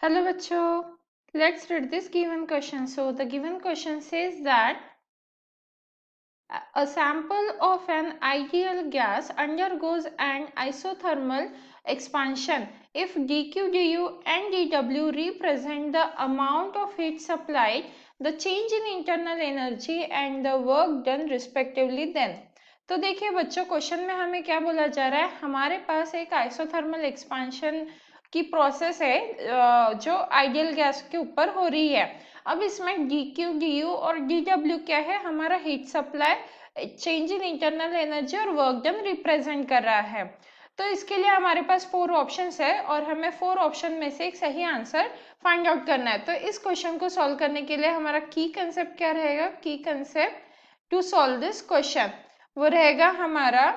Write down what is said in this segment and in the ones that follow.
Hello bachcho, let's read this given question. So the given question says that a sample of an ideal gas undergoes an isothermal expansion if dq, du and dw represent the amount of heat supplied, the change in internal energy and the work done respectively then. तो देखिए बच्चों, question में हमें क्या बोला जा रहा है, हमारे पास एक आइसोथर्मल एक्सपांशन की प्रोसेस है जो आइडियल गैस के ऊपर हो रही है। अब इसमें dq, du और dw क्या है, हमारा heat supply, change in internal energy और वर्क डन रिप्रेजेंट कर रहा है। तो इसके लिए हमारे पास 4 ऑप्शंस है और हमें 4 ऑप्शन में से एक सही आंसर फाइंड आउट करना है। तो इस क्वेश्चन को सॉल्व करने के लिए हमारा की कंसेप्ट क्या रहेगा, की concept to solve this question वो रहेगा हमारा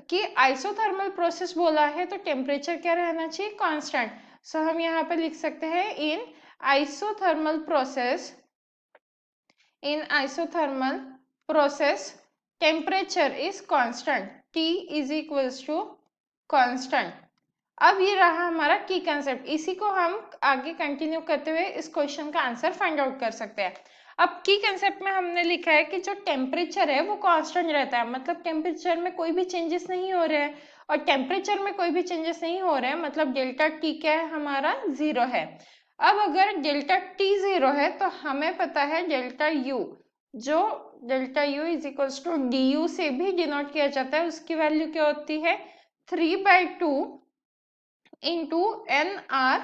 कि आइसोथर्मल प्रोसेस बोला है तो टेम्परेचर क्या रहना चाहिए, कांस्टेंट। सो हम यहाँ पे लिख सकते हैं in isothermal process, in isothermal process temperature is constant, T is equals to constant। अब ये रहा हमारा की कंसेप्ट, इसी को हम आगे कंटिन्यू करते हुए इस क्वेश्चन का आंसर फाइंड आउट कर सकते हैं। अब की कंसेप्ट में हमने लिखा है कि जो टेम्परेचर है वो कांस्टेंट रहता है, मतलब टेम्परेचर में कोई भी चेंजेस नहीं हो रहे हैं, और टेम्परेचर में कोई भी चेंजेस नहीं हो रहे हैं मतलब डेल्टा टी क्या है, हमारा 0 है। अब अगर डेल्टा टी 0 है तो हमें पता है डेल्टा यू, जो delta u is equals to d u से भी डिनोट किया जाता है, उसकी वैल्यू क्या होती है 3/2 into n r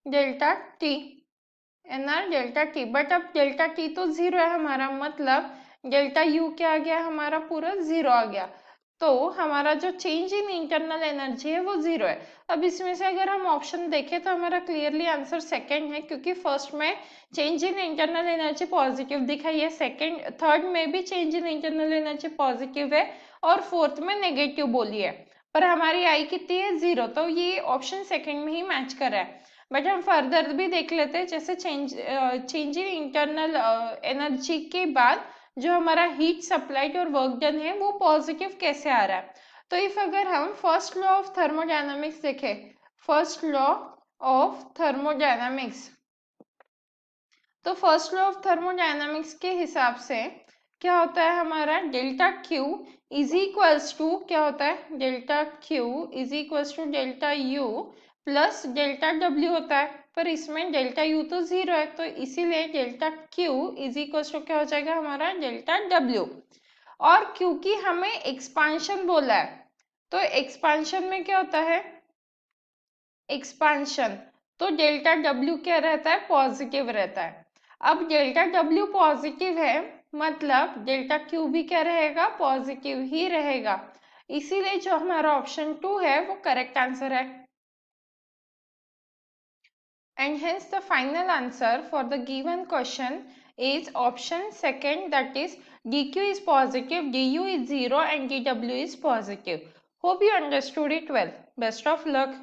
delta t, n r delta t. But अब डेल्टा टी तो 0 है हमारा, मतलब डेल्टा यू क्या आ गया, हमारा पूरा 0 आ गया। तो हमारा जो चेंज इन इंटरनल एनर्जी है वो 0 है। अब इसमें से अगर हम ऑप्शन देखें तो हमारा क्लियरली आंसर सेकंड है, क्योंकि फर्स्ट में change in internal energy positive दिखाई है, सेकंड थर्ड में भी change in internal energy positive है, और फोर्थ में नेगेटिव बोली है, पर हमारी आई कितनी है 0, तो ये ऑप्शन सेकंड में ही मैच कर रहा है। बट हम फर्दर भी देख लेते हैं, जैसे चेंज इन इंटरनल एनर्जी के बाद जो हमारा हीट सप्लाइड और वर्क डन है वो पॉजिटिव कैसे आ रहा है। तो इफ अगर हम फर्स्ट लॉ ऑफ थर्मोडायनामिक्स देखें, फर्स्ट लॉ ऑफ थर्मोडायनामिक्स, तो फर्स्ट लॉ ऑफ थर्मोडायनामिक्स के हिसाब से क्या होता है, हमारा delta Q is equals to क्या होता है, delta Q is equals to delta U plus delta W होता है, पर इसमें डेल्टा यू तो 0 है, तो इसीलिए delta Q is equals to क्या हो जाएगा हमारा डेल्टा डब्ल्यू। और क्योंकि हमें एक्सपांशन बोला है, तो एक्सपांशन में क्या होता है, एक्सपांशन, तो डेल्टा डब्ल्यू क्या रहता है, पॉजिटिव रहता है। अब डेल्टा डब्ल्यू पॉजिटिव है मतलब डेल्टा क्यू भी क्या रहेगा, पॉजिटिव ही रहेगा, इसीलिए जो हमारा ऑप्शन 2 है वो करेक्ट आंसर है। And hence the final answer for the given question is option second, that is dq is positive, du is 0 and dw is positive. Hope you understood it well. Best of luck.